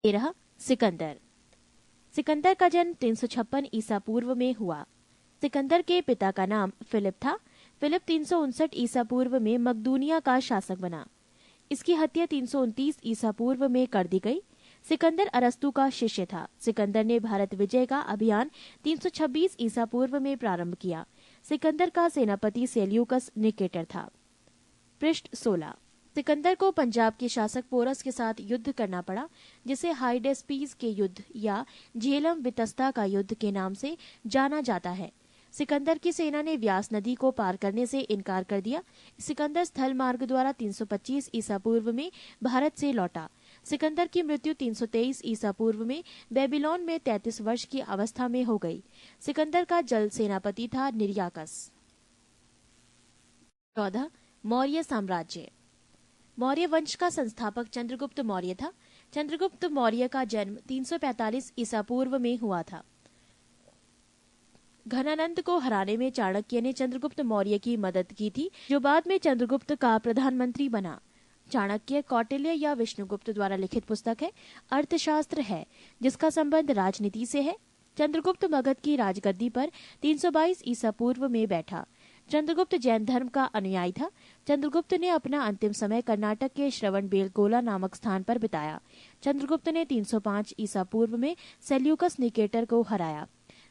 13 सिकंदर। सिकंदर का जन्म 356 ईसा पूर्व में हुआ। सिकंदर के पिता का नाम फिलिप था। फिलिप 359 ईसा पूर्व में मकदूनिया का शासक बना। इसकी हत्या 329 ईसा पूर्व में कर दी गई। सिकंदर अरस्तु का शिष्य था। सिकंदर ने भारत विजय का अभियान 326 ईसा पूर्व में प्रारंभ किया। सिकंदर का सेनापति सेल्यूकस निकेटर था। पृष्ठ 16। सिकंदर को पंजाब के शासक पोरस के साथ युद्ध करना पड़ा, जिसे हाइडेस्पीस के युद्ध या झेलम वितस्ता का युद्ध के नाम से जाना जाता है। सिकंदर की सेना ने व्यास नदी को पार करने से इनकार कर दिया। सिकंदर स्थल मार्ग द्वारा 325 ईसा पूर्व में भारत से लौटा। सिकंदर की मृत्यु 323 ईसा पूर्व में बेबीलोन में 33 वर्ष की अवस्था में हो गई। सिकंदर का जल सेनापति था निर्याकस। 14 मौर्य साम्राज्य। मौर्य वंश का संस्थापक चंद्रगुप्त मौर्य था। चंद्रगुप्त मौर्य का जन्म 345 ईसा पूर्व में हुआ था। घनानंद को हराने में चाणक्य ने चंद्रगुप्त मौर्य की मदद की थी, जो बाद में चंद्रगुप्त का प्रधानमंत्री बना। चाणक्य कौटिल्य या विष्णुगुप्त द्वारा लिखित पुस्तक है, अर्थशास्त्र है, जिसका संबंध राजनीति से है। चंद्रगुप्त मगध की राजगद्दी पर 322 ईसा पूर्व में बैठा। चंद्रगुप्त जैन धर्म का अनुयायी था। चंद्रगुप्त ने अपना अंतिम समय कर्नाटक के श्रवणबेलगोला नामक स्थान पर बिताया। चंद्रगुप्त ने 305 ईसा पूर्व में सेल्यूकस निकेटर को हराया।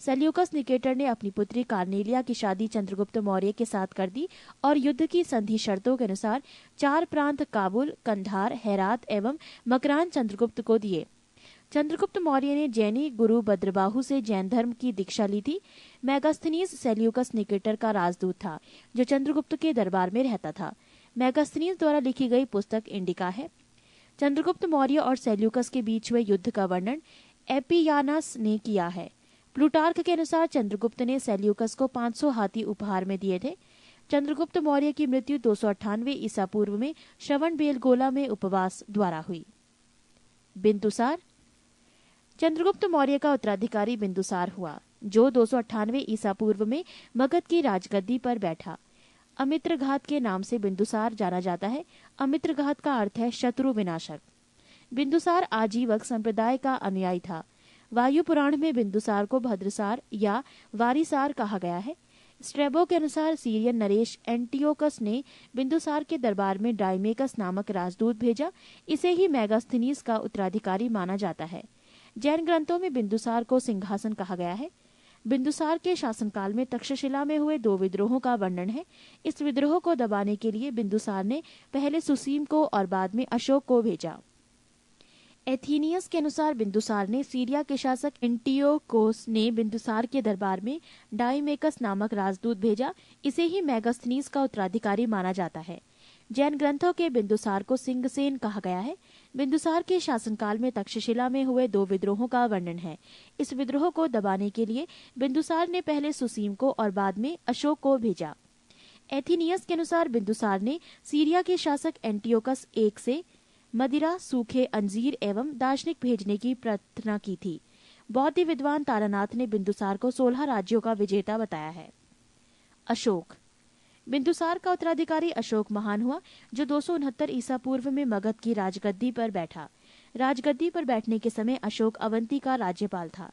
सेल्यूकस निकेटर ने अपनी पुत्री कार्नेलिया की शादी चंद्रगुप्त मौर्य के साथ कर दी और युद्ध की संधि शर्तों के अनुसार 4 प्रांत काबुल, कंधार, हेरात एवं मकरान चंद्रगुप्त को दिए। चंद्रगुप्त मौर्य ने जैनी गुरु भद्रबाहु से जैन धर्म की दीक्षा ली थी। मेगास्थनीज सेल्यूकस निकेटर का राजदूत था, जो चंद्रगुप्त के दरबार में रहता था। मेगास्थनीज द्वारा लिखी गई पुस्तक इंडिका है। चंद्रगुप्त मौर्य और सेल्यूकस के बीच हुए युद्ध का वर्णन एपियानस ने किया है। प्लूटार्क के अनुसार चंद्रगुप्त ने सेल्यूकस को 500 हाथी उपहार में दिए थे। चंद्रगुप्त मौर्य की मृत्यु 298 ईसा पूर्व में श्रवणबेलगोला में उपवास द्वारा हुई। बिंदुसार। चंद्रगुप्त मौर्य का उत्तराधिकारी बिंदुसार हुआ, जो 298 ईसा पूर्व में मगध की राजगद्दी पर बैठा। अमित्रघात के नाम से बिंदुसार जाना जाता है। अमित्रघात का अर्थ है शत्रु विनाशक। बिंदुसार आजीवक संप्रदाय का अनुयायी था। वायु पुराण में बिंदुसार को भद्रसार या वारिसार कहा गया है। स्ट्रेबो के अनुसार सीरियन नरेश एंटियोकस ने बिंदुसार के दरबार में डाइमेकस नामक राजदूत भेजा। इसे ही मेगास्थनीज का उत्तराधिकारी माना जाता है। जैन ग्रंथों में बिंदुसार को सिंहासन कहा गया है। बिंदुसार के शासनकाल में तक्षशिला में हुए 2 विद्रोहों का वर्णन है। इस विद्रोह को दबाने के लिए बिंदुसार ने पहले सुसीम को और बाद में अशोक को भेजा। एथीनियस के अनुसार बिंदुसार ने सीरिया के शासक एंटियोकोस ने बिंदुसार के दरबार में डाइमेकस नामक राजदूत भेजा। इसे ही मेगास्थनीज का उत्तराधिकारी माना जाता है। जैन ग्रंथों के बिंदुसार को सिंगसेन कहा गया है। बिंदुसार के शासनकाल में तक्षशिला में हुए 2 विद्रोहों का वर्णन है। इस विद्रोह को दबाने के लिए बिंदुसार ने पहले सुसीम को और बाद में अशोक को भेजा। एथीनियस के अनुसार बिंदुसार ने सीरिया के शासक एंटियोकस I से मदिरा, सूखे अंजीर एवं दार्शनिक भेजने की प्रार्थना की थी। बौद्ध विद्वान तारानाथ ने बिंदुसार को 16 राज्यों का विजेता बताया है। अशोक। बिंदुसार का उत्तराधिकारी अशोक महान हुआ, जो 269 ईसा पूर्व में मगध की राजगद्दी पर बैठा। राजगद्दी पर बैठने के समय अशोक अवंती का राज्यपाल था।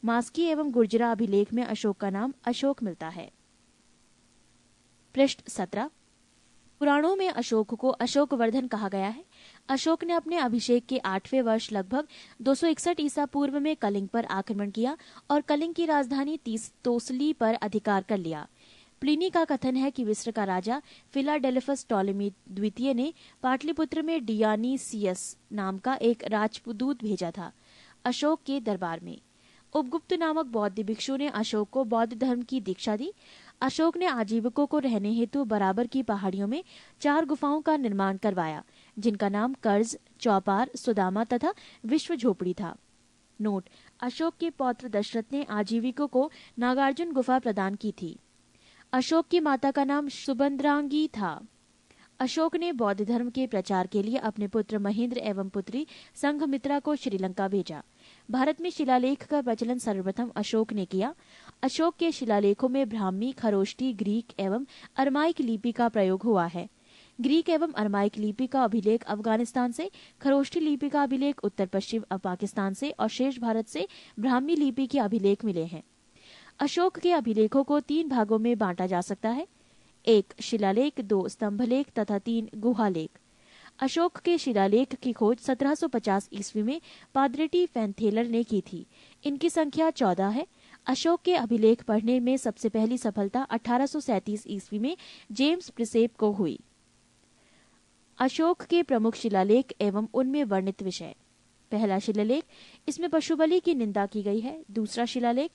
मास्की एवं गुर्जरा अभिलेख में अशोक का नाम अशोक मिलता है। पृष्ठ 17। पुराणों में अशोक को अशोकवर्धन कहा गया है। अशोक ने अपने अभिषेक के 8वें वर्ष लगभग 261 ईसा पूर्व में कलिंग पर आक्रमण किया और कलिंग की राजधानी तोसली पर अधिकार कर लिया। प्लिनी का कथन है कि मिस्र का राजा फिलाडेल्फस टॉलेमी द्वितीय ने पाटलिपुत्र में डियानीसियस नाम का एक राजदूत भेजा था अशोक के दरबार में। उपगुप्त नामक बौद्ध भिक्षु ने अशोक को बौद्ध धर्म की दीक्षा दी। अशोक ने आजीविकों को रहने हेतु बराबर की पहाड़ियों में 4 गुफाओं का निर्माण करवाया, जिनका नाम कर्ज, चौपार, सुदामा तथा विश्व झोपड़ी था। नोट: अशोक के पौत्र दशरथ ने आजीविकों को नागार्जुन गुफा प्रदान की थी। अशोक की माता का नाम सुबंद्रांगी था। अशोक ने बौद्ध धर्म के प्रचार के लिए अपने पुत्र महेंद्र एवं पुत्री संघमित्रा को श्रीलंका भेजा। भारत में शिलालेख का प्रचलन सर्वप्रथम अशोक ने किया। अशोक के शिलालेखों में ब्राह्मी, खरोष्टी, ग्रीक एवं अरमाइक लिपि का प्रयोग हुआ है। ग्रीक एवं अरमाइक लिपि का अभिलेख अफगानिस्तान से, खरोष्ठी लिपि का अभिलेख उत्तर पश्चिम पाकिस्तान से और शेष भारत से ब्राह्मी लिपि के अभिलेख मिले हैं। अशोक के अभिलेखों को 3 भागों में बांटा जा सकता है: 1 शिलालेख, 2 स्तंभलेख तथा 3 गुहालेख। अशोक के शिलालेख की खोज 1750 ईस्वी में पादरेटी फैनथेलर ने की थी। इनकी संख्या 14 है। अशोक के अभिलेख पढ़ने में सबसे पहली सफलता 1837 ईस्वी में जेम्स प्रिसेप को हुई। अशोक के प्रमुख शिलालेख एवं उनमें वर्णित विषय: पहला शिलालेख, इसमें पशु बलि की निंदा की गई है। दूसरा शिलालेख,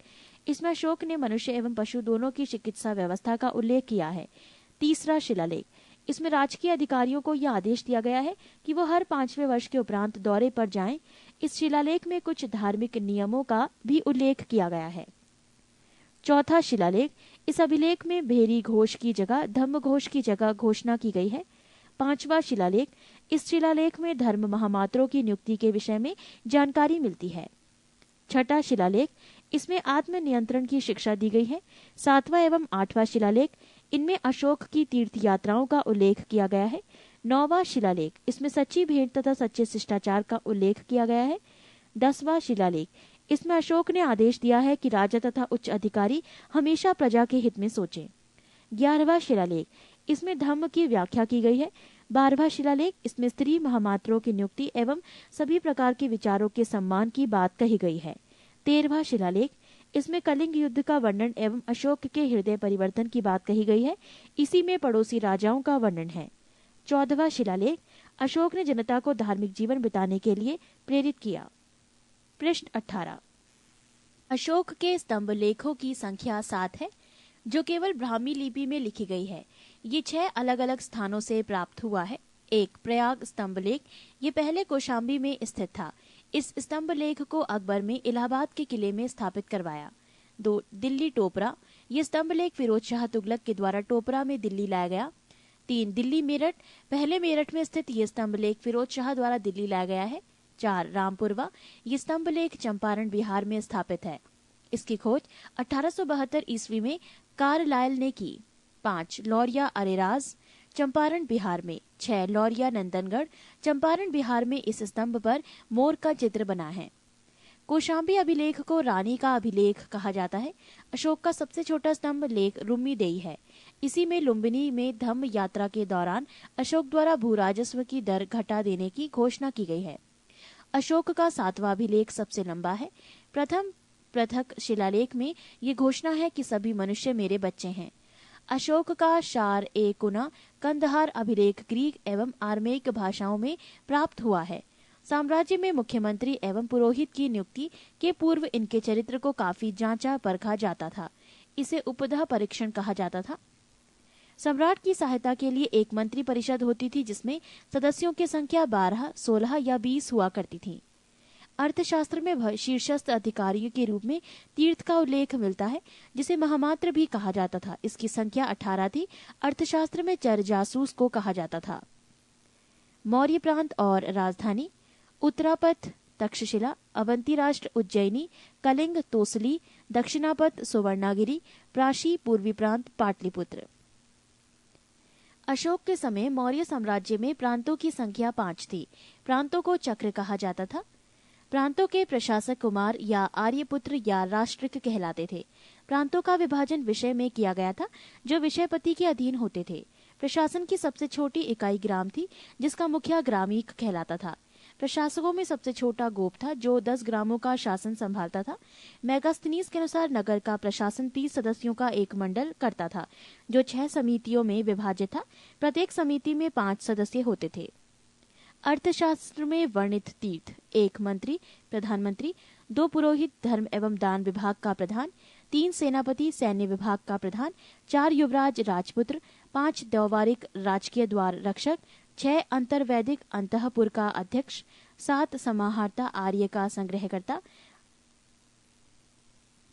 इसमें अशोक ने मनुष्य एवं पशु दोनों की चिकित्सा व्यवस्था का उल्लेख किया है। तीसरा शिलालेख, इसमें राजकीय अधिकारियों को यह आदेश दिया गया है कि वो हर 5वें वर्ष के उपरांत दौरे पर जाएं। इस शिलालेख में कुछ धार्मिक नियमों का भी उल्लेख किया गया है। चौथा शिलालेख, इस अभिलेख में भेरी घोष की जगह धम्म घोष की जगह घोषणा की गई है। पांचवा शिलालेख, इस शिलालेख में धर्म महामात्रों की नियुक्ति के विषय में जानकारी मिलती है। छठा शिलालेख, इसमें आत्म नियंत्रण की शिक्षा दी गई है। 7वां एवं 8वां शिलालेख, इनमें अशोक की तीर्थ यात्राओं का उल्लेख किया गया है। 9वां शिलालेख, इसमें सच्ची भेंट तथा सच्चे शिष्टाचार का उल्लेख किया गया है। 10वां शिलालेख, इसमें अशोक ने आदेश दिया है कि राजा तथा उच्च अधिकारी हमेशा प्रजा के हित में सोचें। 11वां शिलालेख, इसमें धम्म की व्याख्या की गई है। 12वां शिलालेख, इसमें स्त्री महामात्रों की नियुक्ति एवं सभी प्रकार के विचारों के सम्मान की बात कही गई है। 13वां शिलालेख, इसमें कलिंग युद्ध का वर्णन एवं अशोक के हृदय परिवर्तन की बात कही गई है। इसी में पड़ोसी राजाओं का वर्णन है। 14वां शिलालेख, अशोक ने जनता को धार्मिक जीवन बिताने के लिए प्रेरित किया। पृष्ठ 18। अशोक के स्तंभ लेखों की संख्या 7 है, जो केवल ब्राह्मी लिपि में लिखी गई है। ये 6 अलग अलग स्थानों से प्राप्त हुआ है। 1 प्रयाग स्तंभ लेख, ये पहले कौशाम्बी में स्थित था। इस स्तंभ लेख को अकबर में इलाहाबाद के किले में स्थापित करवाया। 2 दिल्ली टोपरा, ये स्तंभ लेख फिरोज शाह तुगलक के द्वारा टोपरा में दिल्ली लाया गया। 3 दिल्ली मेरठ, पहले मेरठ में स्थित ये स्तंभ लेख फिरोज शाह द्वारा दिल्ली लाया गया है। 4 रामपुरवा, ये स्तंभ लेख चंपारण बिहार में स्थापित है। इसकी खोज 1872 ईस्वी में कार्लाइल ने की। 5 लौरिया अरेराज, चंपारण बिहार में। 6 लौरिया नंदनगढ़, चंपारण बिहार में। इस स्तंभ पर मोर का चित्र बना है। कौशाम्बी अभिलेख को रानी का अभिलेख कहा जाता है। अशोक का सबसे छोटा स्तंभ लेख रुम्मीदेई है। इसी में लुम्बिनी में धम्म यात्रा के दौरान अशोक द्वारा भू राजस्व की दर घटा देने की घोषणा की गई है। अशोक का 7वां अभिलेख सबसे लंबा है। प्रथम पृथक शिलालेख में ये घोषणा है कि सभी मनुष्य मेरे बच्चे हैं। अशोक का शार ए कुना कंदहार अभिलेख ग्रीक एवं आर्मेइक भाषाओं में प्राप्त हुआ है। साम्राज्य में मुख्यमंत्री एवं पुरोहित की नियुक्ति के पूर्व इनके चरित्र को काफी जांचा परखा जाता था। इसे उपधा परीक्षण कहा जाता था। सम्राट की सहायता के लिए एक मंत्री परिषद होती थी, जिसमें सदस्यों की संख्या 12, 16 या 20 हुआ करती थी। अर्थशास्त्र में शीर्षस्थ अधिकारियों के रूप में तीर्थ का उल्लेख मिलता है, जिसे महामात्र भी कहा जाता था। इसकी संख्या 18 थी। अर्थशास्त्र में चर जासूस को कहा जाता था। मौर्य प्रांत और राजधानी: उत्तरापथ तक्षशिला, अवंती राष्ट्र उज्जैनी, कलिंग तोसली, दक्षिणापथ सुवर्णागिरी, प्राशी पूर्वी प्रांत पाटलिपुत्र। अशोक के समय मौर्य साम्राज्य में प्रांतों की संख्या 5 थी। प्रांतों को चक्र कहा जाता था। प्रांतों के प्रशासक कुमार या आर्यपुत्र या राष्ट्रिक कहलाते थे। प्रांतों का विभाजन विषय में किया गया था, जो विषयपति के अधीन होते थे। प्रशासन की सबसे छोटी इकाई ग्राम थी, जिसका मुखिया ग्रामीक कहलाता था। प्रशासकों में सबसे छोटा गोप था, जो 10 ग्रामों का शासन संभालता था। मेगास्थनीज के अनुसार नगर का प्रशासन 30 सदस्यों का एक मंडल करता था, जो 6 समितियों में विभाजित था। प्रत्येक समिति में 5 सदस्य होते थे। अर्थशास्त्र में वर्णित तीर्थ: 1 मंत्री प्रधानमंत्री, 2 पुरोहित धर्म एवं दान विभाग का प्रधान, 3 सेनापति सैन्य विभाग का प्रधान, 4 युवराज राजपुत्र, 5 द्यौवारिक राजकीय द्वार रक्षक, 6 अंतर्वैदिक अंतःपुर का अध्यक्ष, 7 समाहर्ता आर्य का संग्रहकर्ता,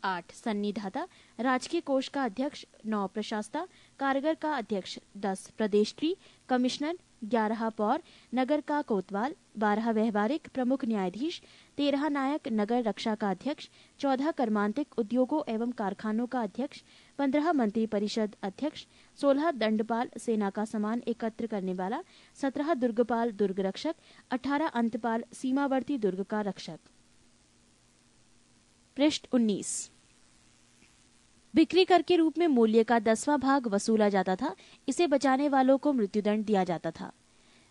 8 सन्निधाता राजकीय कोष का अध्यक्ष, 9 प्रशास्ता कारागर का अध्यक्ष, 10 प्रदेष्ट्री कमिश्नर, 11 पौर नगर का कोतवाल, 12 व्यवहारिक प्रमुख न्यायाधीश, 13 नायक नगर रक्षा का अध्यक्ष, 14 कर्मांतिक उद्योगों एवं कारखानों का अध्यक्ष, 15 मंत्री परिषद अध्यक्ष, 16 दंडपाल सेना का सामान एकत्र करने वाला, 17 दुर्गपाल दुर्ग रक्षक, 18 अंतपाल सीमावर्ती दुर्ग का रक्षक। पृष्ठ 19। बिक्री कर के रूप में मूल्य का 10वां भाग वसूला जाता था। इसे बचाने वालों को मृत्युदंड दिया जाता था।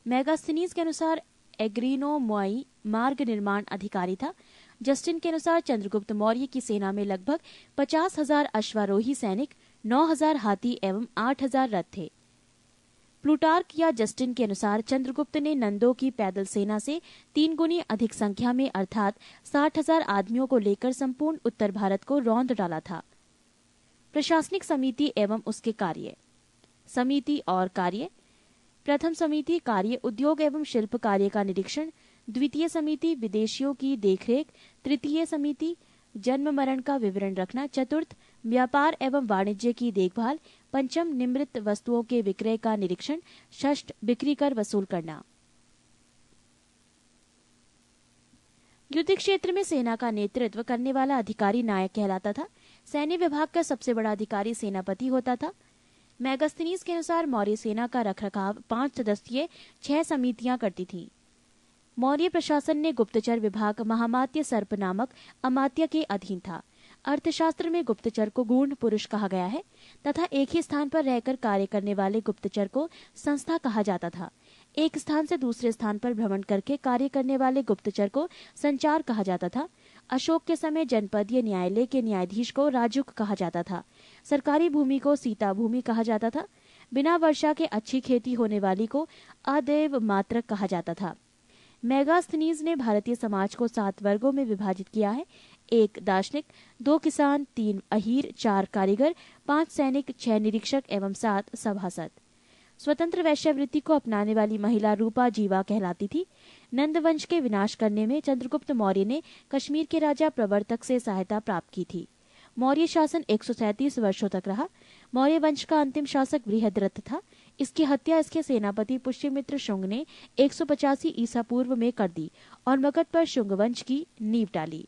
मेगास्थनीज के अनुसार एग्रीनो मोई मार्ग निर्माण अधिकारी था। जस्टिन के अनुसार चंद्रगुप्त मौर्य की सेना में लगभग 50,000 अश्वारोही सैनिक, 9,000 हाथी एवं 8,000 रथ थे। प्लूटार्क या जस्टिन के अनुसार चंद्रगुप्त ने नंदों की पैदल सेना से 3 गुनी अधिक संख्या में अर्थात 60,000 आदमियों को लेकर संपूर्ण उत्तर भारत को रौंद डाला था। प्रशासनिक समिति एवं उसके कार्य। समिति और कार्य। प्रथम समिति कार्य उद्योग एवं शिल्प कार्य का निरीक्षण, द्वितीय समिति विदेशियों की देखरेख, तृतीय समिति जन्म मरण का विवरण रखना, चतुर्थ व्यापार एवं वाणिज्य की देखभाल, पंचम निम्रित वस्तुओं के विक्रय का निरीक्षण, षष्ठ बिक्री कर वसूल करना। युद्ध क्षेत्र में सेना का नेतृत्व करने वाला अधिकारी नायक कहलाता था। सैन्य विभाग का सबसे बड़ा अधिकारी सेनापति होता था। मेगास्थनीज के अनुसार मौर्य सेना का रखरखाव 5 सदस्यीय 6 समितियां करती थीं। मौर्य प्रशासन ने गुप्तचर विभाग महामात्य सर्प नामक अमात्य के अधीन था। अर्थशास्त्र में गुप्तचर को गूढ़ पुरुष कहा गया है तथा एक ही स्थान पर रहकर कार्य करने वाले गुप्तचर को संस्था कहा जाता था। एक स्थान से दूसरे स्थान पर भ्रमण करके कार्य करने वाले गुप्तचर को संचार कहा जाता था। अशोक के समय जनपदीय न्यायालय के न्यायाधीश को राजुक कहा जाता था। सरकारी भूमि को सीता भूमि कहा जाता था। बिना वर्षा के अच्छी खेती होने वाली को अदैव मात्रक कहा जाता था। मेगास्थनीज ने भारतीय समाज को 7 वर्गों में विभाजित किया है। 1 दार्शनिक, 2 किसान, 3 अहीर, 4 कारीगर, 5 सैनिक, 6 निरीक्षक एवं 7 सभासद। स्वतंत्र वैश्यावृत्ति को अपनाने वाली महिला रूपा जीवा कहलाती थी। नंद वंश के विनाश करने में चंद्रगुप्त मौर्य ने कश्मीर के राजा प्रवर्तक से सहायता प्राप्त की थी। मौर्य शासन 137 वर्षों तक रहा। मौर्य वंश का अंतिम शासक बृहद्रथ था। इसकी हत्या इसके सेनापति पुष्यमित्र शुंग ने 185 ईसा पूर्व में कर दी और मगध पर शुंग वंश की नींव डाली।